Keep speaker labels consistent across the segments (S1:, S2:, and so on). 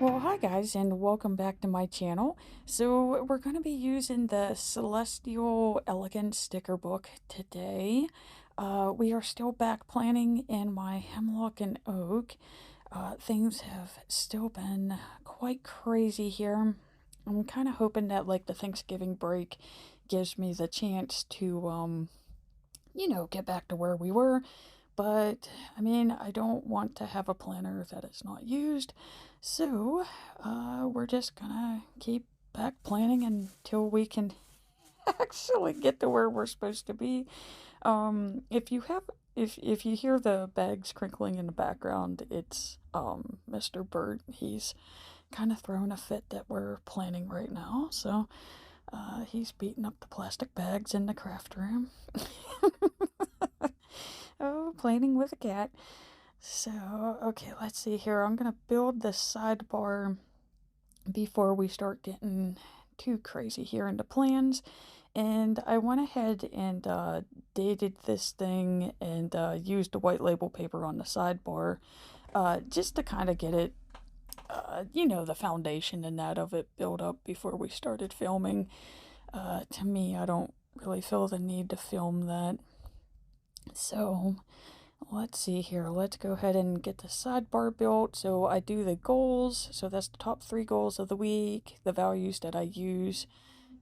S1: Well, hi guys, and welcome back to my channel. So we're going to be using the Celestial Elegance sticker book today. We are still back planning in my Hemlock and Oak. Things have still been quite crazy here. I'm kind of hoping that like the Thanksgiving break gives me the chance to get back to where we were. But I mean, I don't want to have a planner that is not used. So we're just gonna keep back planning until we can actually get to where we're supposed to be. If you hear the bags crinkling in the background, it's Mr. Bird. He's kind of throwing a fit that we're planning right now. So he's beating up the plastic bags in the craft room. Oh, planning with a cat. So, okay, let's see here. I'm gonna build the sidebar before we start getting too crazy here into plans. And I went ahead and dated this thing and used the white label paper on the sidebar just to kind of get it, the foundation and that of it built up before we started filming. To me, I don't really feel the need to film that. So, let's see here. Let's go ahead and get the sidebar built. So I do the goals. So that's the top 3 goals of the week, the values that I use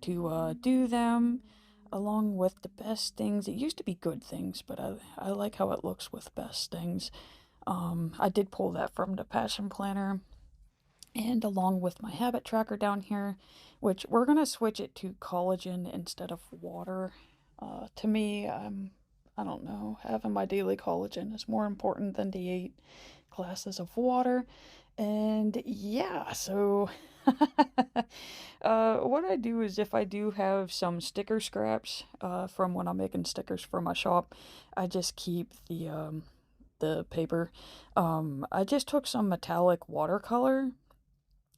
S1: to do them, along with the best things. It used to be good things, but I like how it looks with best things. I did pull that from the Passion Planner. And along with my habit tracker down here, which we're going to switch it to collagen instead of water. To me, I don't know, having my daily collagen is more important than the 8 glasses of water. And yeah, so what I do is if I do have some sticker scraps from when I'm making stickers for my shop, I just keep the paper. I just took some metallic watercolor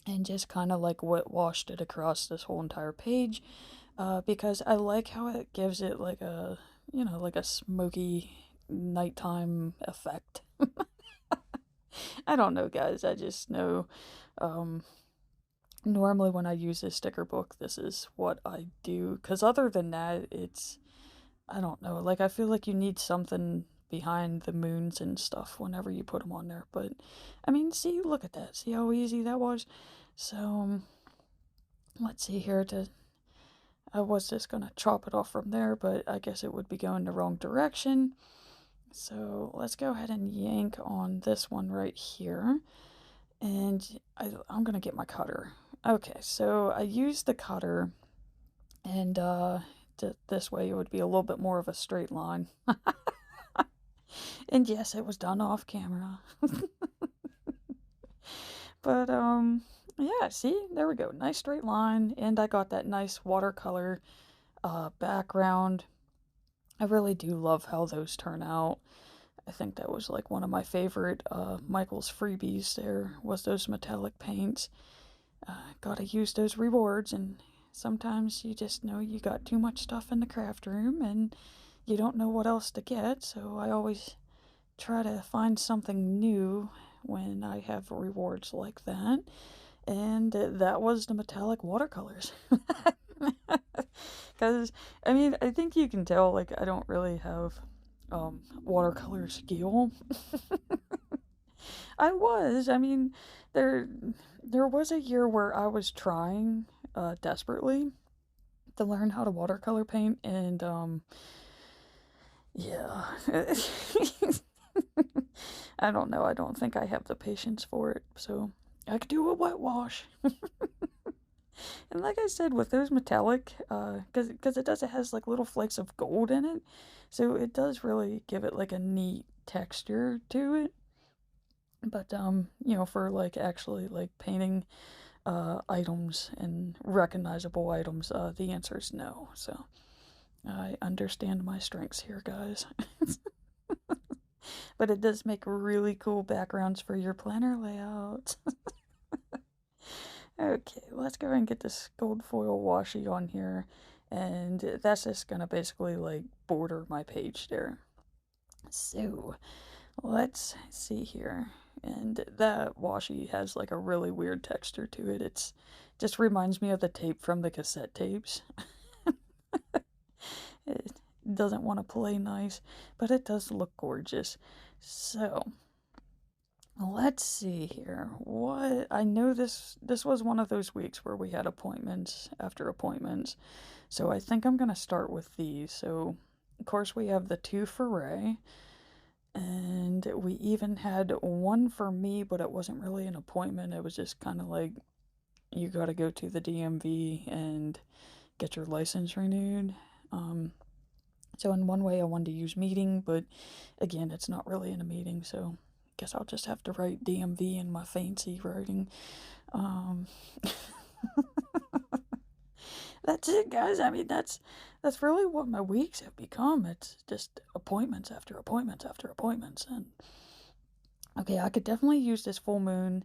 S1: and just kind of like washed it across this whole entire page because I like how it gives it like like a smoky nighttime effect. I don't know, guys. I just know um, normally when I use this sticker book, this is what I do. Because other than that, I don't know. Like, I feel like you need something behind the moons and stuff whenever you put them on there. But, I mean, see, look at that. See how easy that was? So, let's see here. I was just going to chop it off from there, but I guess it would be going the wrong direction. So, let's go ahead and yank on this one right here. And I'm going to get my cutter. Okay, so I used the cutter, and this way it would be a little bit more of a straight line. And yes, it was done off camera. But yeah, see, there we go. Nice straight line, and I got that nice watercolor background. I really do love how those turn out. I think that was like one of my favorite Michael's freebies there was those metallic paints. Gotta use those rewards, and sometimes you just know you got too much stuff in the craft room and you don't know what else to get, so I always try to find something new when I have rewards like that. And that was the metallic watercolors. Because, I mean, I think you can tell, like, I don't really have watercolor skill. I mean, there there was a year where I was trying desperately to learn how to watercolor paint, and yeah. I don't know. I don't think I have the patience for it. So I could do a wet wash. And like I said, with those metallic, because it has like little flakes of gold in it, so it does really give it like a neat texture to it. But for like actually like painting items and recognizable items, the answer is no. So I understand my strengths here, guys. But it does make really cool backgrounds for your planner layouts. Okay, let's go ahead and get this gold foil washi on here. And that's just gonna basically like border my page there. So Let's see here. And that washi has like a really weird texture to it. It's just reminds me of the tape from the cassette tapes. It doesn't want to play nice, but it does look gorgeous. So, let's see here. What I know this was one of those weeks where we had appointments after appointments. So I think I'm gonna start with these. So of course we have the two for Ray, and we even had one for me, but it wasn't really an appointment. It was just kind of like you gotta go to the DMV and get your license renewed. So in one way I wanted to use meeting, but again it's not really in a meeting, so I guess I'll just have to write DMV in my fancy writing. Um, that's it, guys. I mean, that's really what my weeks have become. It's just appointments after appointments after appointments. And okay, I could definitely use this full moon,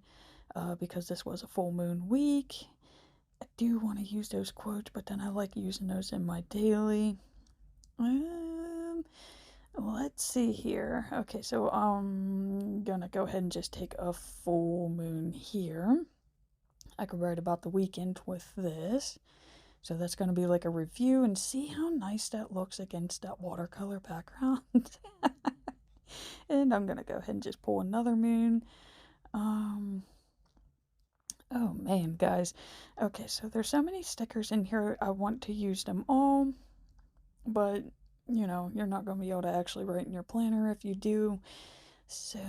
S1: because this was a full moon week. I do want to use those quotes, but then I like using those in my daily. Let's see here. Okay, so I'm gonna go ahead and just take a full moon here. I could write about the weekend with this. So that's going to be like a review, and see how nice that looks against that watercolor background. And I'm going to go ahead and just pull another moon. Um, oh man, guys. Okay, so there's so many stickers in here. I want to use them all, but you know, you're not going to be able to actually write in your planner if you do. So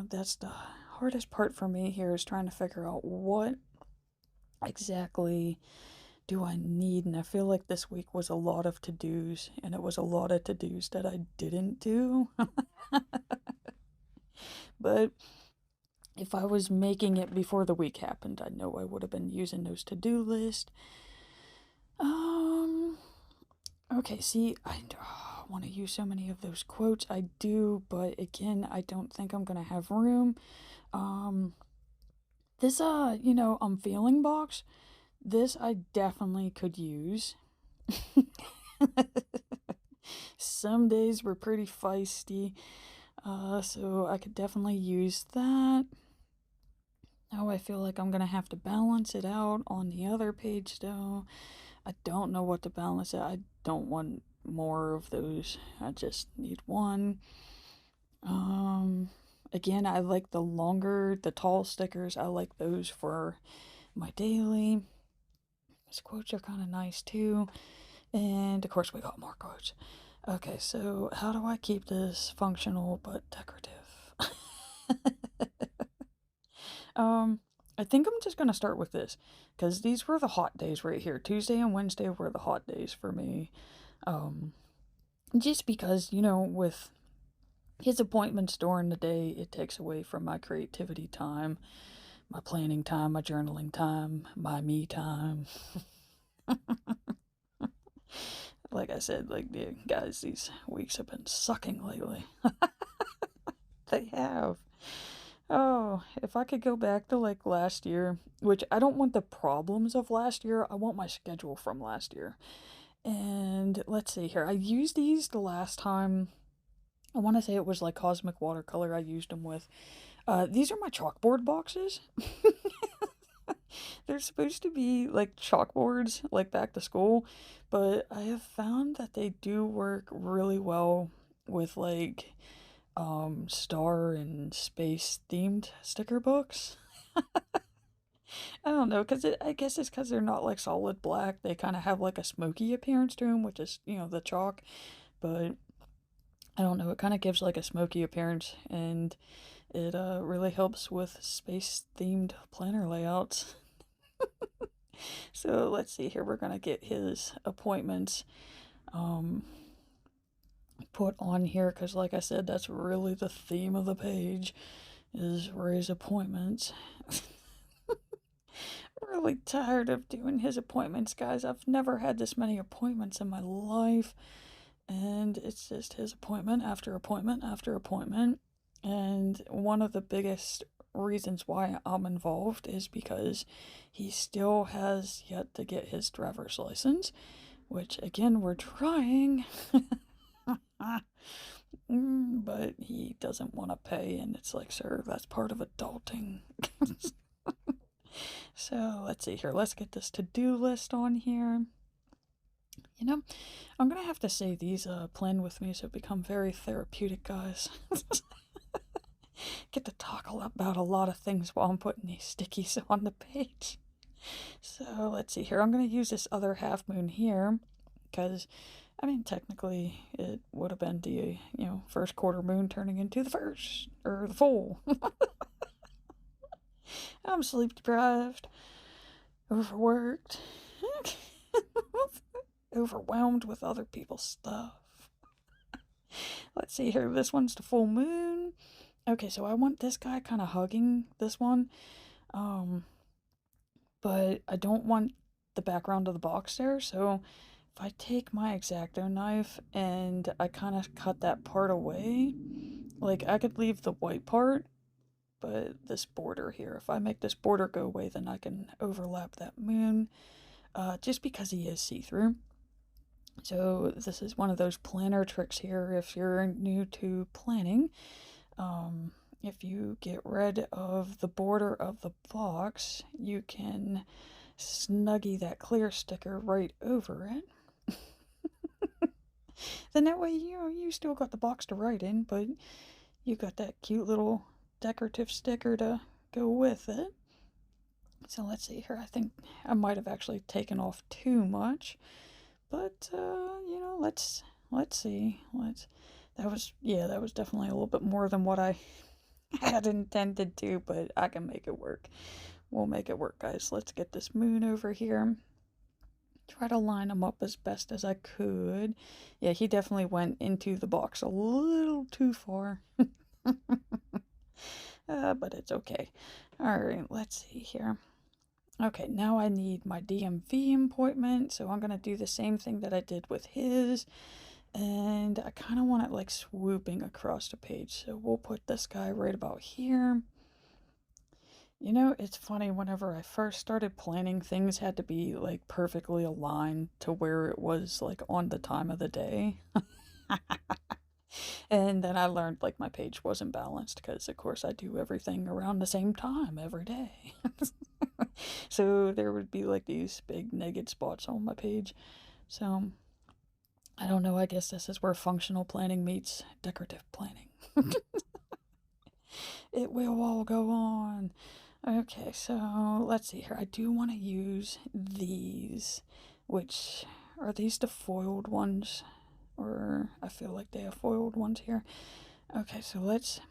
S1: that's the hardest part for me here, is trying to figure out what exactly do I need? And I feel like this week was a lot of to-dos, and it was a lot of to-dos that I didn't do. But if I was making it before the week happened, I know I would have been using those to-do list. Um, okay, see, I want to use so many of those quotes. I do, but again, I don't think I'm gonna have room. Um, this, I'm feeling box. This I definitely could use. Some days were pretty feisty, so I could definitely use that. Oh, I feel like I'm gonna have to balance it out on the other page though. I don't know what to balance it. I don't want more of those. I just need one. Um, Again, I like the tall stickers. I like those for my daily. These quotes are kind of nice too. And of course, we got more quotes. Okay, so how do I keep this functional but decorative? um, I think I'm just gonna start with this, because these were the hot days right here. Tuesday and Wednesday were the hot days for me. Um, just because, with his appointments during the day, it takes away from my creativity time, my planning time, my journaling time, my me time. Like I said, like, yeah, guys, these weeks have been sucking lately. They have. Oh, if I could go back to like last year, which I don't want the problems of last year, I want my schedule from last year. And let's see here. I used these the last time. I want to say it was like Cosmic Watercolor I used them with. These are my chalkboard boxes. They're supposed to be like chalkboards, like back to school, but I have found that they do work really well with like star and space themed sticker books. I don't know, because I guess it's because they're not like solid black. They kind of have like a smoky appearance to them, which is, the chalk. But I don't know, it kind of gives like a smoky appearance, and it really helps with space themed planner layouts. So let's see here. We're going to get his appointments um, put on here, because like I said, that's really the theme of the page, is Ray's appointments. Really tired of doing his appointments, guys. I've never had this many appointments in my life, and it's just his appointment after appointment after appointment. And one of the biggest reasons why I'm involved is because he still has yet to get his driver's license, which again, we're trying. but he doesn't want to pay, and it's like, sir, that's part of adulting. So let's see here. Let's get this to-do list on here. You know, I'm gonna have to say these plan with me have become very therapeutic, guys. Get to talk about a lot of things while I'm putting these stickies on the page. So let's see here. I'm gonna use this other half moon here because, I mean, technically it would have been the first quarter moon turning into the first or the full. I'm sleep deprived, overworked, overwhelmed with other people's stuff. Let's see here. This one's the full moon. Okay, so I want this guy kind of hugging this one. But I don't want the background of the box there, so if I take my X-Acto knife and I kind of cut that part away, like I could leave the white part, but this border here, if I make this border go away, then I can overlap that moon, just because he is see-through. So this is one of those planner tricks here if you're new to planning. If you get rid of the border of the box, you can snuggie that clear sticker right over it. Then that way, you still got the box to write in, but you got that cute little decorative sticker to go with it. So let's see here. I think I might have actually taken off too much, but let's see. That was definitely a little bit more than what I had intended to, but I can make it work. We'll make it work, guys. Let's get this moon over here. Try to line them up as best as I could. Yeah, he definitely went into the box a little too far. But it's okay. Alright, let's see here. Okay, now I need my DMV appointment, so I'm going to do the same thing that I did with his. And I kind of want it like swooping across the page, so we'll put this guy right about here. You know, it's funny, whenever I first started planning, things had to be like perfectly aligned to where it was like on the time of the day. And then I learned like my page wasn't balanced because, of course, I do everything around the same time every day. So there would be like these big naked spots on my page. So I don't know, I guess this is where functional planning meets decorative planning. It will all go on. Okay, so let's see here. I do want to use these, which are these the foiled ones? Or I feel like they have foiled ones here. Okay, so let's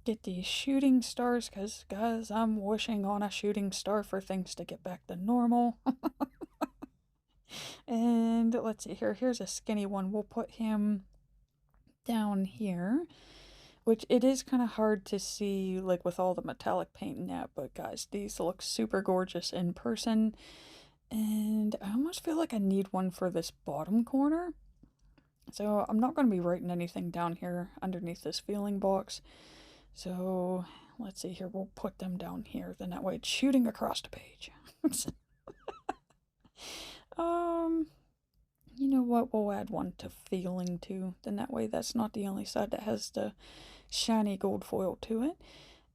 S1: get these shooting stars, because, guys, I'm wishing on a shooting star for things to get back to normal. And let's see here. Here's a skinny one. We'll put him down here, which it is kind of hard to see, like, with all the metallic paint in that, but, guys, these look super gorgeous in person. And I almost feel like I need one for this bottom corner. So I'm not going to be writing anything down here underneath this feeling box. So let's see here. We'll put them down here. Then that way it's shooting across the page. You know what? We'll add one to feeling too. Then that way that's not the only side that has the shiny gold foil to it.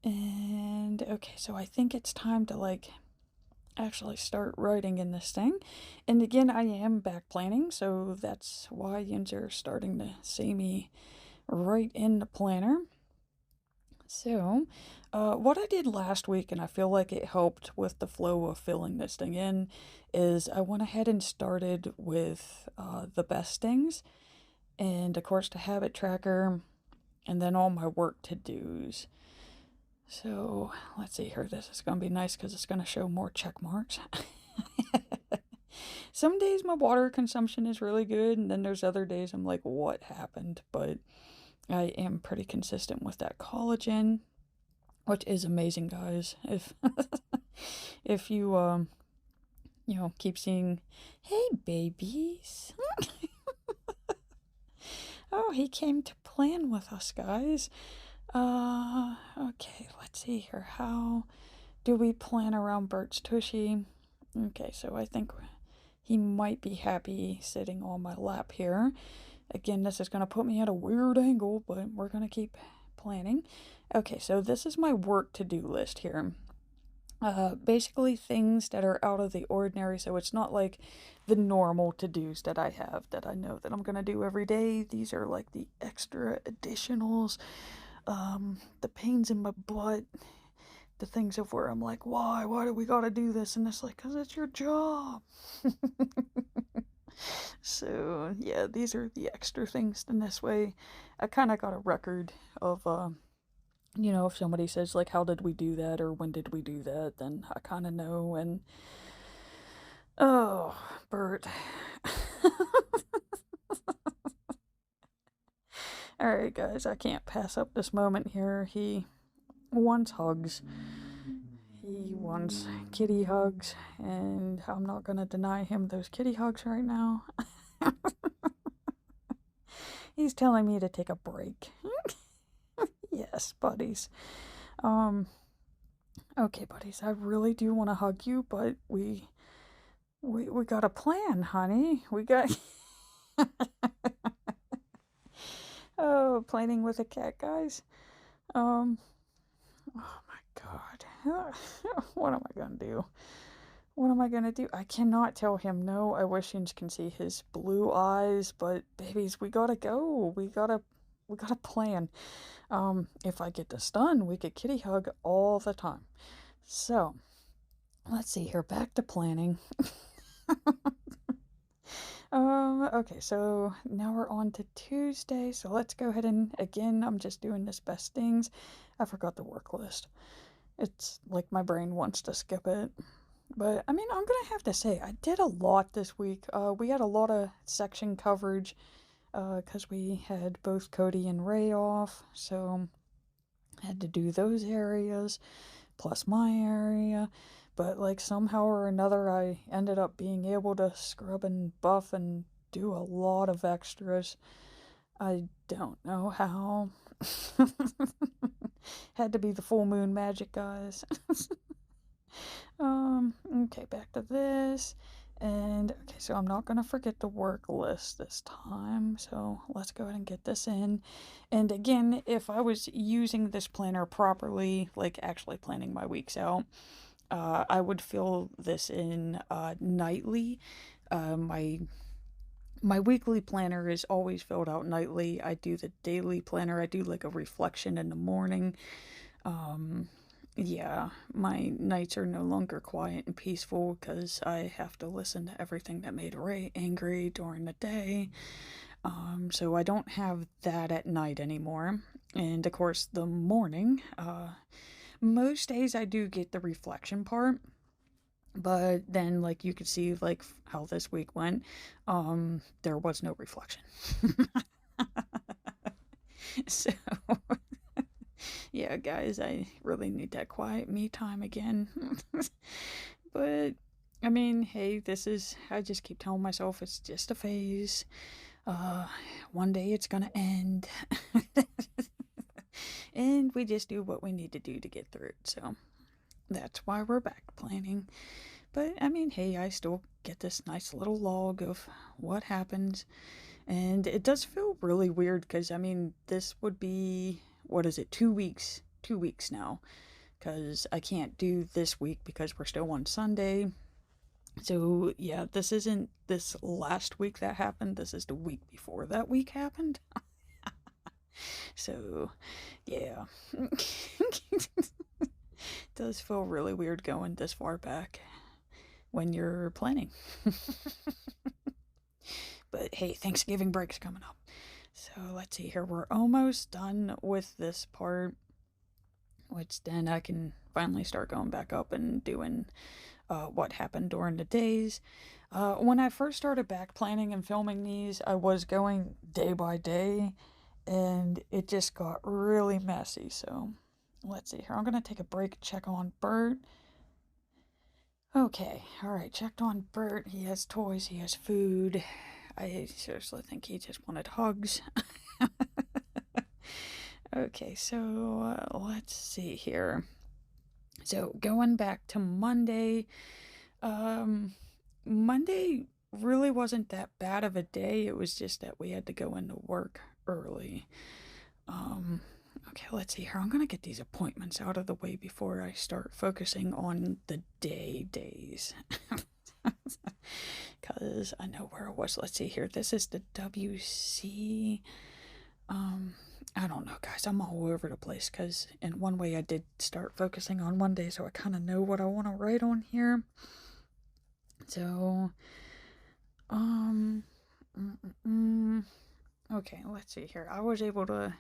S1: And okay, so I think it's time to like actually start writing in this thing. And again, I am back planning, so that's why you're starting to see me write in the planner. So, what I did last week, and I feel like it helped with the flow of filling this thing in, is I went ahead and started with the best things, and of course the habit tracker, and then all my work to-dos. So, let's see here. This is going to be nice because it's going to show more check marks. Some days my water consumption is really good, and then there's other days I'm like, what happened? But I am pretty consistent with that collagen, which is amazing, guys. If you keep seeing, hey babies. Oh, he came to plan with us, guys. Okay, let's see here. How do we plan around Bert's tushy? Okay, so I think he might be happy sitting on my lap here. Again, this is going to put me at a weird angle, but we're going to keep planning. Okay, so this is my work to-do list here. Basically things that are out of the ordinary, so it's not like the normal to-dos that I have that I know that I'm gonna do every day. These are like the extra additionals, the pains in my butt, the things of where I'm like, why do we gotta do this? And it's like, cause it's your job. So yeah, these are the extra things. And this way I kind of got a record of if somebody says like, how did we do that, or when did we do that, then I kind of know. And oh, Bert. All right, guys, I can't pass up this moment here. He wants hugs. He wants kitty hugs, and I'm not gonna deny him those kitty hugs right now. He's telling me to take a break. Yes, buddies. Okay, buddies, I really do want to hug you, but we got a plan, honey. We got oh, planning with a cat, guys. Oh my god. What am I gonna do? What am I gonna do? I cannot tell him no. I wish you can see his blue eyes, but babies, we gotta go. We gotta plan. If I get this done, we could kitty hug all the time. So, let's see here. Back to planning. Okay, so now we're on to Tuesday. So let's go ahead and, again, I'm just doing this best things. I forgot the work list. It's like my brain wants to skip it. But, I mean, I'm gonna have to say, I did a lot this week. We had a lot of section coverage, because we had both Cody and Ray off. So, I had to do those areas, plus my area. But, like, somehow or another, I ended up being able to scrub and buff and do a lot of extras. I don't know how. Had to be the full moon magic, guys. Okay, back to this. And, okay, so I'm not going to forget the work list this time. So let's go ahead and get this in. And again, if I was using this planner properly, like actually planning my weeks out, I would fill this in nightly. My weekly planner is always filled out nightly. I do the daily planner. I do like a reflection in the morning. Yeah, my nights are no longer quiet and peaceful because I have to listen to everything that made Ray angry during the day. So I don't have that at night anymore. And of course, the morning, most days I do get the reflection part, but then like you could see like how this week went, there was no reflection. So yeah, guys, I really need that quiet me time again. But I mean, hey, I just keep telling myself it's just a phase. One day it's gonna end. And we just do what we need to do to get through it. So that's why we're back planning. But I mean, hey, I still get this nice little log of what happens. And it does feel really weird because, I mean, this would be, what is it, 2 weeks? 2 weeks now. Because I can't do this week because we're still on Sunday. So, yeah, this isn't this last week that happened. This is the week before that week happened. So, yeah. It does feel really weird going this far back when you're planning. But hey, Thanksgiving break's coming up. So let's see here. We're almost done with this part, which then I can finally start going back up and doing what happened during the days. When I first started back planning and filming these, I was going day by day, and it just got really messy. So let's see here. I'm going to take a break, check on Bert. Okay, alright, checked on Bert. He has toys, he has food. I seriously think he just wanted hugs. Okay, so let's see here. So going back to Monday, Monday really wasn't that bad of a day. It was just that we had to go into work early. Um, okay, let's see here. I'm gonna get these appointments out of the way before I start focusing on the days. Because I know where it was. Let's see here. This is the WC. Um, I don't know, guys. I'm all over the place because in one way I did start focusing on one day, so I kind of know what I want to write on here. So, um, okay, let's see here. I was able to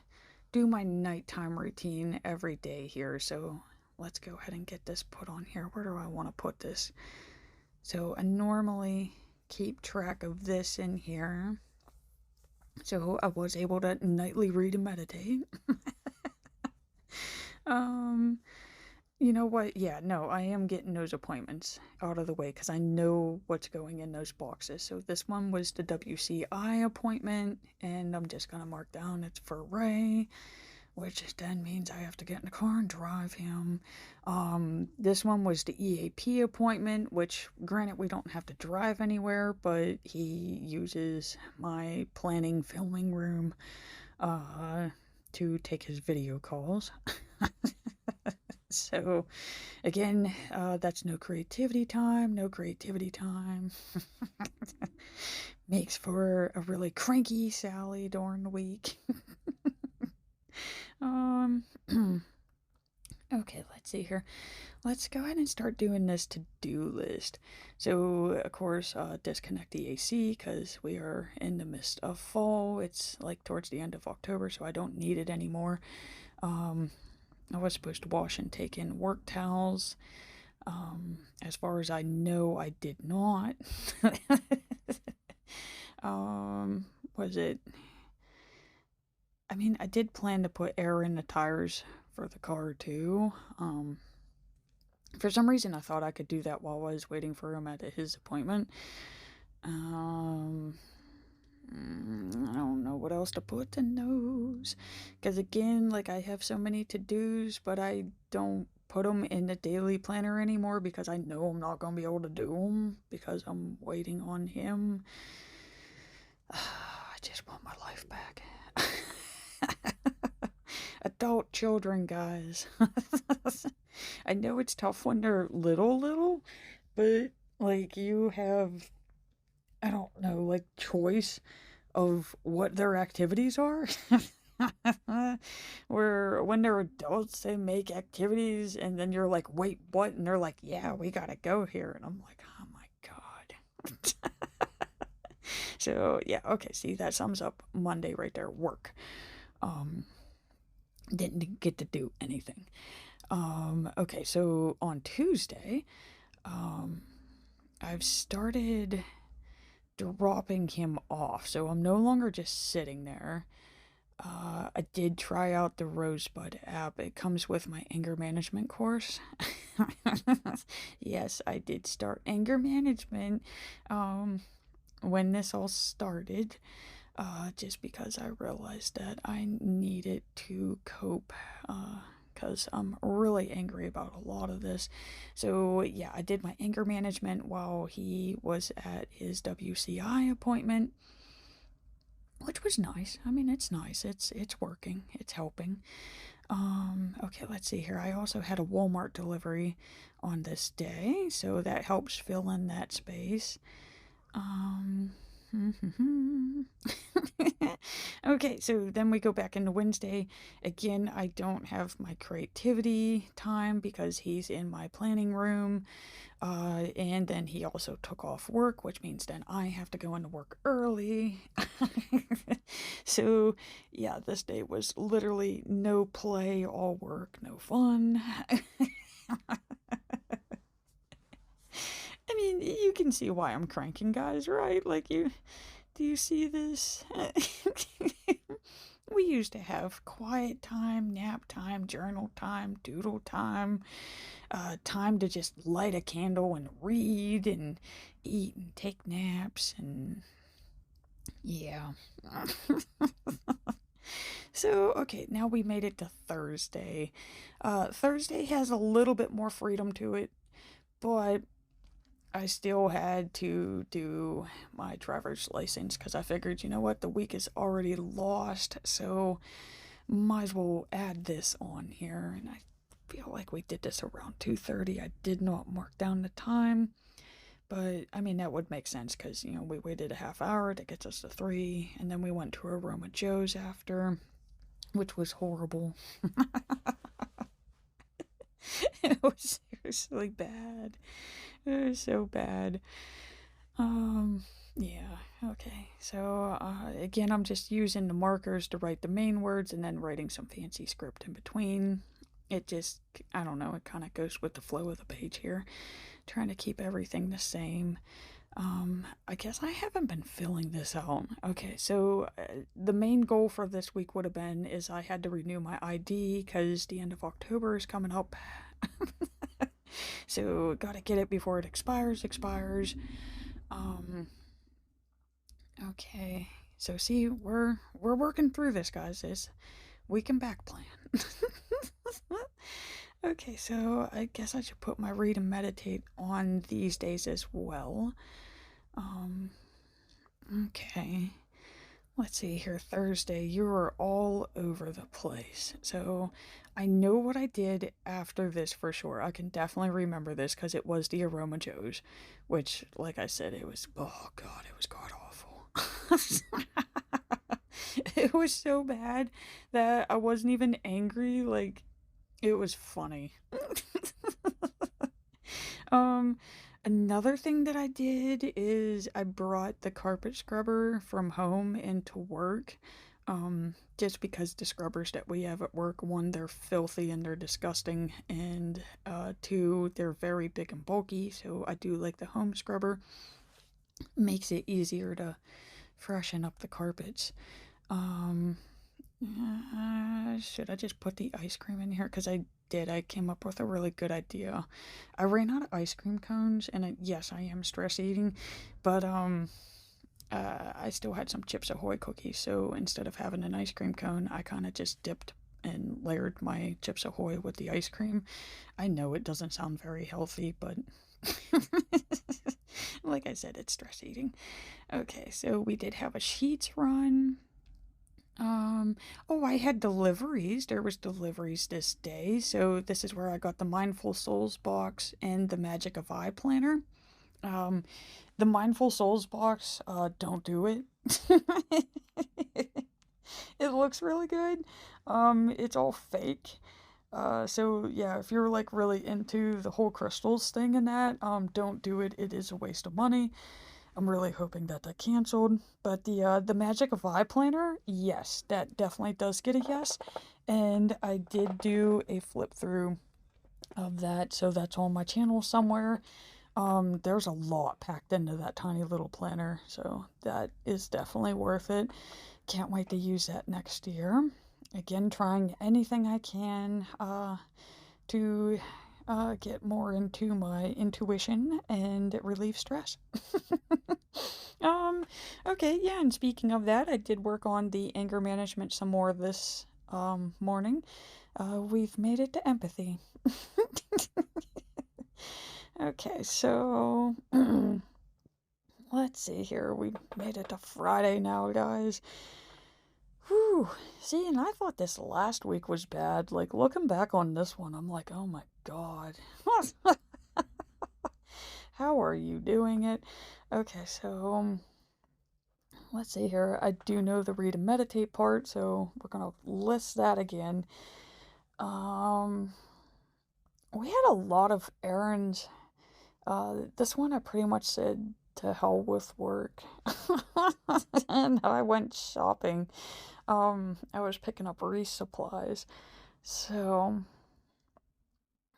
S1: do my nighttime routine every day here, so let's go ahead and get this put on here. Where do I want to put this? So I normally keep track of this in here. So I was able to nightly read and meditate. um, you know what? Yeah, no, I am getting those appointments out of the way because I know what's going in those boxes. So this one was the WCI appointment, and I'm just gonna mark down it's for Ray, which then means I have to get in the car and drive him. This one was the EAP appointment, which granted we don't have to drive anywhere, but he uses my planning filming room to take his video calls. So again, that's no creativity time. Makes for a really cranky Sally during the week. Okay, let's see here. Let's go ahead and start doing this to-do list. So, of course, disconnect the AC because we are in the midst of fall. It's like towards the end of October, so I don't need it anymore. I was supposed to wash and take in work towels. As far as I know, I did not. Was it? I mean, I did plan to put air in the tires for the car too. For some reason, I thought I could do that while I was waiting for him at his appointment. I don't know what else to put in those. Because again, like I have so many to-dos, but I don't put them in the daily planner anymore because I know I'm not going to be able to do them because I'm waiting on him. I just want my life back. Adult children, guys. I know it's tough when they're little, but like you have, I don't know, like choice of what their activities are. Where when they're adults, they make activities, and then you're like, wait, what? And they're like, yeah, we gotta go here. And I'm like, oh my God. So, yeah, okay, see, that sums up Monday right there, work. Didn't get to do anything. Okay, so on Tuesday, I've started dropping him off, so I'm no longer just sitting there. I did try out the Rosebud app. It comes with my anger management course. Yes, I did start anger management when this all started, just because I realized that I needed to cope, because I'm really angry about a lot of this. So yeah, I did my anger management while he was at his WCI appointment, which was nice. I mean, it's nice. It's working. It's helping. Okay, let's see here. I also had a Walmart delivery on this day, so that helps fill in that space. Okay, so then we go back into Wednesday. Again, I don't have my creativity time because he's in my planning room. And then he also took off work, which means then I have to go into work early. So, yeah, this day was literally no play, all work, no fun. I mean, you can see why I'm cranking, guys, right? Like, do you see this? We used to have quiet time, nap time, journal time, doodle time, time to just light a candle and read and eat and take naps, and yeah. So, okay, now we made it to Thursday. Thursday has a little bit more freedom to it, but I still had to do my driver's license because I figured, you know what, the week is already lost, so might as well add this on here. And I feel like we did this around 2:30. I did not mark down the time, but I mean that would make sense because we waited a half hour to get us to 3, and then we went to Aroma Joe's after, which was horrible. It was seriously bad. It was so bad. Yeah, okay. So, again, I'm just using the markers to write the main words and then writing some fancy script in between. It just, I don't know, it kind of goes with the flow of the page here. Trying to keep everything the same. I guess I haven't been filling this out. Okay, so the main goal for this week would have been is I had to renew my ID because the end of October is coming up. So, gotta get it before it expires. Okay. So see, we're working through this, guys. We can back plan. Okay, so I guess I should put my read and meditate on these days as well. Okay. Let's see here. Thursday, you were all over the place. So I know what I did after this for sure. I can definitely remember this because it was the Aroma Joe's, which, like I said, it was, oh God, it was god awful. It was so bad that I wasn't even angry. Like, it was funny. Um, Another thing that I did is I brought the carpet scrubber from home into work. Just because the scrubbers that we have at work, one, they're filthy and they're disgusting, and two, they're very big and bulky. So I do like the home scrubber. Makes it easier to freshen up the carpets. Um, should I just put the ice cream in here? Because I did. I came up with a really good idea. I ran out of ice cream cones, and yes, I am stress eating, but I still had some Chips Ahoy cookies. So instead of having an ice cream cone, I kind of just dipped and layered my Chips Ahoy with the ice cream. I know it doesn't sound very healthy, but like I said, it's stress eating. Okay, so we did have a sheets run. Um, oh, I had deliveries. There was deliveries this day. So this is where I got the Mindful Souls box and the Magic of Eye planner. Um, the Mindful Souls box, don't do it. It looks really good. It's all fake. So yeah, if you're like really into the whole crystals thing and that, don't do it. It is a waste of money. I'm really hoping that canceled. But the Magic of Eye planner, yes, that definitely does get a yes. And I did do a flip through of that, so that's on my channel somewhere. There's a lot packed into that tiny little planner, so that is definitely worth it. Can't wait to use that next year. Again, trying anything I can to get more into my intuition and relieve stress. um, okay, yeah, and speaking of that, I did work on the anger management some more this morning. We've made it to empathy. Okay, so let's see here. We made it to Friday now, guys. Whew. See, and I thought this last week was bad. Like, looking back on this one, I'm like, oh my God. How are you doing it? Okay, so let's see here. I do know the read and meditate part, so we're gonna list that again. We had a lot of errands. This one I pretty much said to hell with work. And I went shopping. I was picking up wreath supplies. So,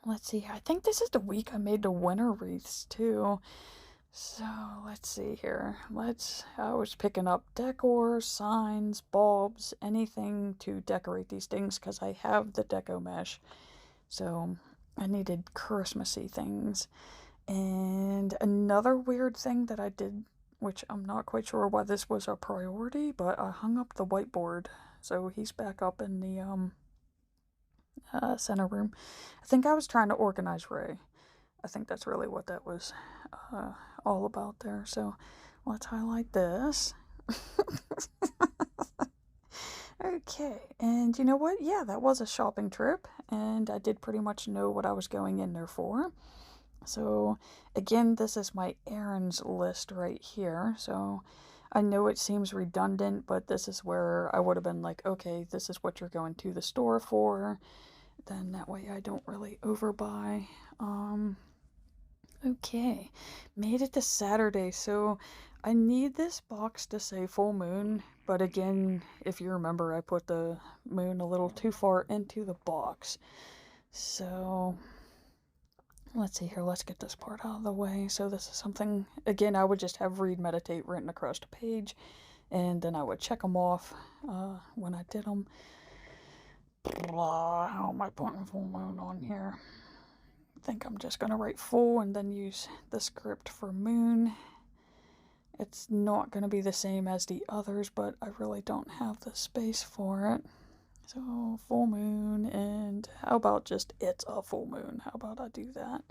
S1: let's see. I think this is the week I made the winter wreaths too. So, let's see here. I was picking up decor, signs, bulbs, anything to decorate these things because I have the deco mesh. So, I needed Christmassy things. And another weird thing that I did, which I'm not quite sure why this was a priority, but I hung up the whiteboard. So he's back up in the center room. I think I was trying to organize Ray. I think that's really what that was all about there. So let's highlight this. Okay, and you know what? Yeah, that was a shopping trip, and I did pretty much know what I was going in there for. So, again, this is my errands list right here. So, I know it seems redundant, but this is where I would have been like, okay, this is what you're going to the store for. Then that way I don't really overbuy. Okay, made it to Saturday, so I need this box to say full moon, but again, if you remember, I put the moon a little too far into the box. So, let's see here, let's get this part out of the way. So this is something, again, I would just have read, meditate written across the page, and then I would check them off when I did them. How am I putting full moon on here? I think I'm just going to write full and then use the script for moon. It's not going to be the same as the others, but I really don't have the space for it. So full moon, and how about just it's a full moon? How about I do that?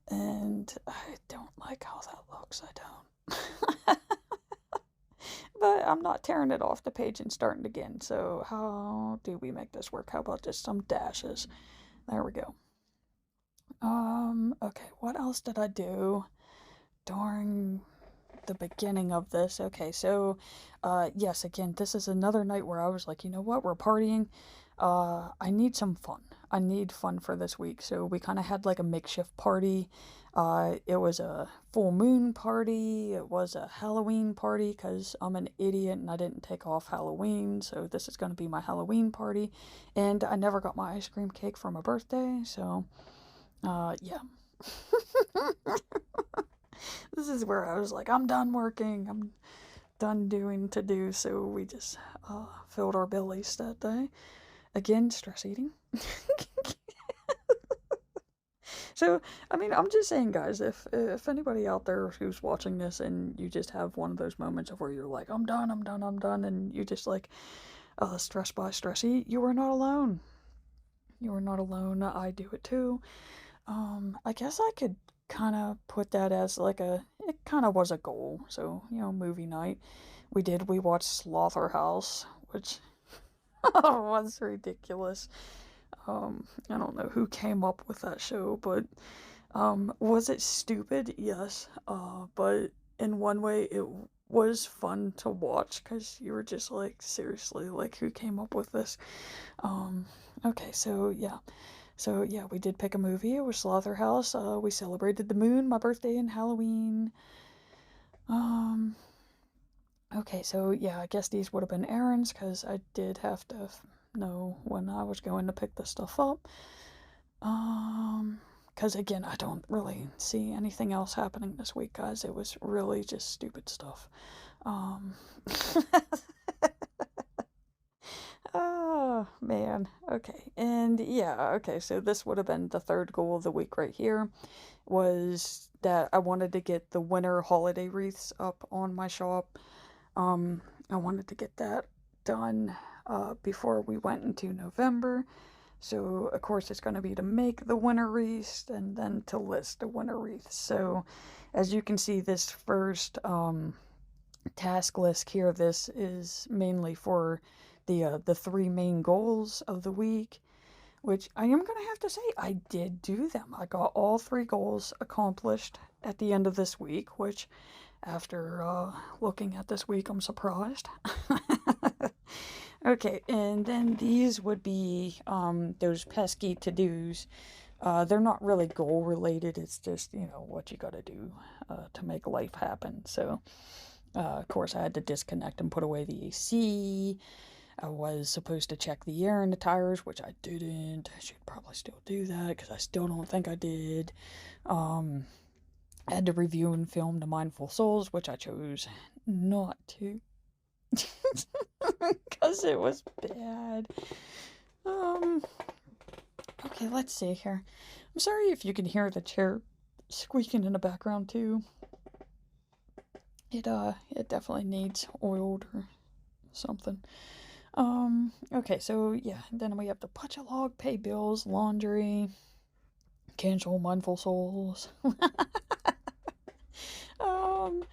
S1: And I don't like how that looks, I don't. But I'm not tearing it off the page and starting again. So how do we make this work? How about just some dashes? There we go. Okay, what else did I do during the beginning of this? Okay, so, yes, again, this is another night where I was like, you know what, we're partying. I need some fun. I need fun for this week. So we kind of had like a makeshift party. It was a full moon party. It was a Halloween party because I'm an idiot and I didn't take off Halloween. So this is going to be my Halloween party. And I never got my ice cream cake for my birthday. So, yeah. This is where I was like, I'm done working. I'm done doing to do. So we just filled our bellies that day. Again, stress eating. So, I mean, I'm just saying, guys, if anybody out there who's watching this and you just have one of those moments of where you're like, I'm done, I'm done, I'm done, and you just like stress by stress eat, you are not alone. You are not alone. I do it too. I guess I could kind of put that as like it kind of was a goal. So, you know, movie night. We watched Slaughterhouse, which was ridiculous. I don't know who came up with that show, but was it stupid? Yes. But in one way, it was fun to watch because you were just like, seriously, like, who came up with this? Okay, so yeah. So yeah, we did pick a movie. It was Slaughterhouse. We celebrated the moon, my birthday, and Halloween. Um, okay, so yeah, I guess these would have been errands because I did have to know when I was going to pick this stuff up. Because again, I don't really see anything else happening this week, guys. It was really just stupid stuff. Um, oh, man. Okay. And yeah, okay, so this would have been the third goal of the week right here, was that I wanted to get the winter holiday wreaths up on my shop. I wanted to get that done before we went into November. So, of course, it's going to be to make the winter wreaths and then to list the winter wreaths. So, as you can see, this first task list here, this is mainly for the three main goals of the week, which I am going to have to say I did do them. I got all three goals accomplished at the end of this week, which after looking at this week, I'm surprised. Okay, and then these would be those pesky to-dos. They're not really goal related, it's just, you know, what you gotta do to make life happen. So, of course, I had to disconnect and put away the AC. I was supposed to check the air in the tires, which I didn't. I should probably still do that because I still don't think I did. I had to review and film The Mindful Souls, which I chose not to. Because it was bad. Okay, let's see here. I'm sorry if you can hear the chair squeaking in the background too. It definitely needs oiled or something. Okay, so yeah, then we have to punch a log, pay bills, laundry. Cancel Mindful Souls. Um,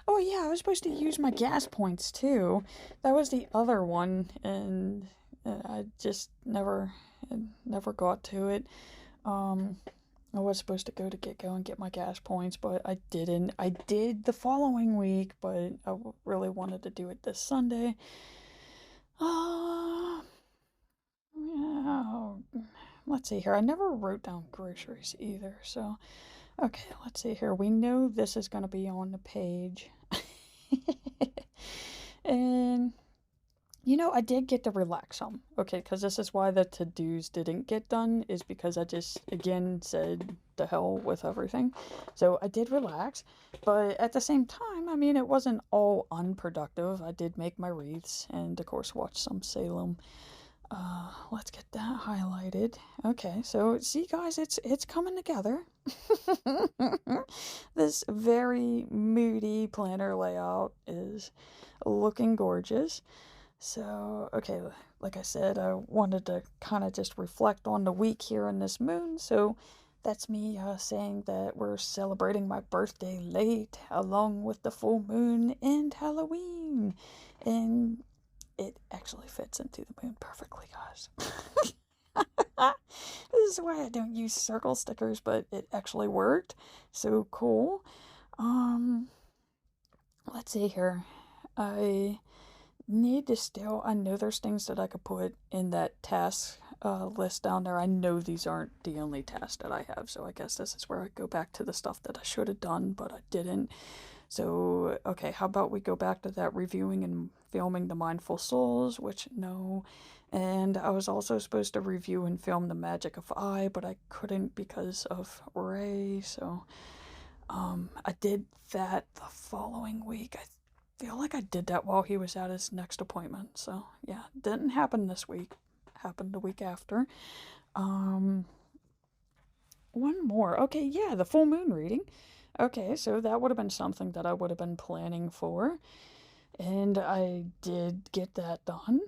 S1: oh yeah, I was supposed to use my gas points too. That was the other one, and I just never got to it. Um, I was supposed to go to Get-Go and get my gas points, but I didn't. I did the following week, but I really wanted to do it this Sunday. Uh, yeah, let's see here. I never wrote down groceries either, so okay, let's see here. We know this is going to be on the page. And I did get to relax some. Okay, because this is why the to-dos didn't get done, is because I just, again, said the hell with everything. So I did relax, but at the same time, I mean, it wasn't all unproductive. I did make my wreaths and, of course, watch some Salem. Let's get that highlighted. Okay, so see, guys, it's coming together. This very moody planner layout is looking gorgeous. So, okay, like I said, I wanted to kind of just reflect on the week here in this moon. So that's me saying that we're celebrating my birthday late, along with the full moon and Halloween. And it actually fits into the moon perfectly, guys. This is why I don't use circle stickers, but it actually worked. So cool. Let's see here. I need to still, I know there's things that I could put in that task list down there. I know these aren't the only tasks that I have, so I guess this is where I go back to the stuff that I should have done, but I didn't. So, okay, how about we go back to that reviewing and filming the Mindful Souls, which no. And I was also supposed to review and film the Magic of I, but I couldn't because of Ray, so I did that the following week. I feel like I did that while he was at his next appointment. So yeah, didn't happen this week. Happened the week after. One more. Okay, yeah, the full moon reading. Okay, so that would have been something that I would have been planning for. And I did get that done.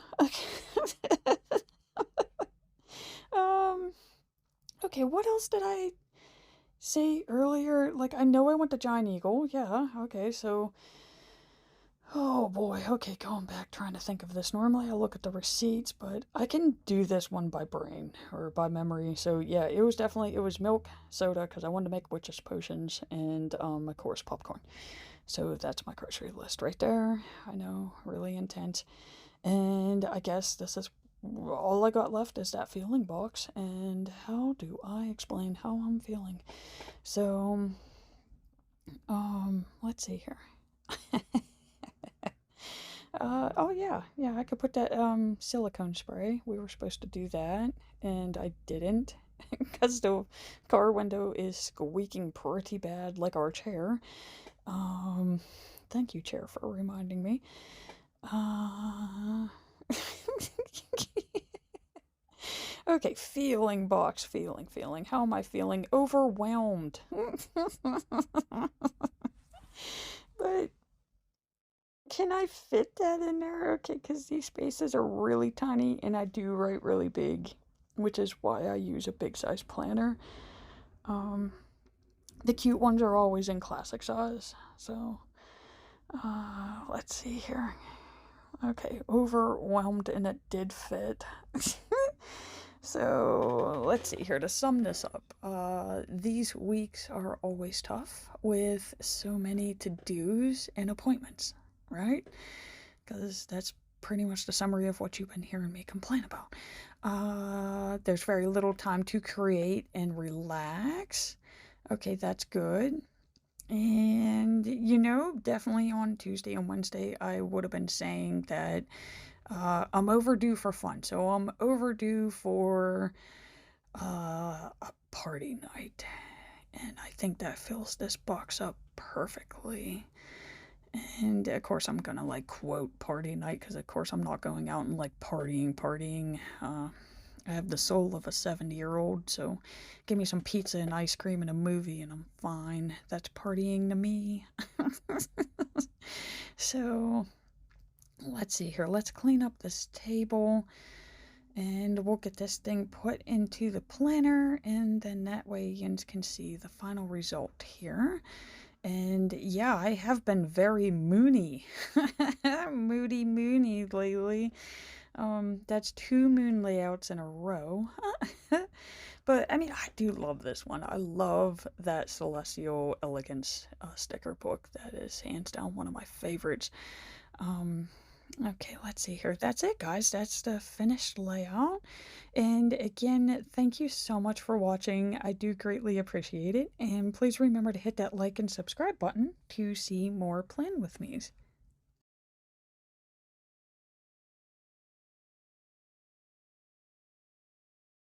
S1: Okay, what else did I say earlier? Like, I know I went to Giant Eagle. Yeah, okay, so oh boy, okay, going back trying to think of this. Normally I look at the receipts, but I can do this one by brain or by memory. So yeah, it was milk, soda, because I wanted to make witch's potions, and of course popcorn. So that's my grocery list right there. I know, really intense. And I guess this is all I got left is that feeling box. And how do I explain how I'm feeling? So, let's see here. Oh yeah, I could put that silicone spray. We were supposed to do that, and I didn't because the car window is squeaking pretty bad, like our chair. Thank you, chair, for reminding me. Uh, okay, feeling box, feeling. How am I feeling? Overwhelmed. But can I fit that in there? Okay, because these spaces are really tiny and I do write really big, which is why I use a big size planner. Um, the cute ones are always in classic size. So, let's see here. Okay, overwhelmed and it did fit. So, let's see here to sum this up. These weeks are always tough with so many to-dos and appointments, right? Because that's pretty much the summary of what you've been hearing me complain about. There's very little time to create and relax. Okay, that's good. And, definitely on Tuesday and Wednesday, I would have been saying that I'm overdue for fun. So I'm overdue for a party night. And I think that fills this box up perfectly. And of course, I'm gonna like quote party night because, of course, I'm not going out and like partying. I have the soul of a 70-year-old, so give me some pizza and ice cream and a movie, and I'm fine. That's partying to me. So, let's see here. Let's clean up this table. And we'll get this thing put into the planner, and then that way you can see the final result here. And yeah, I have been very moony, moony lately. That's 2 moon layouts in a row. But I mean, I do love this one. I love that Celestial Elegance sticker book. That is hands down one of my favorites. Um, okay, let's see here. That's it, guys. That's the finished layout. And again, thank you so much for watching. I do greatly appreciate it. And please remember to hit that like and subscribe button to see more Plan With Me's.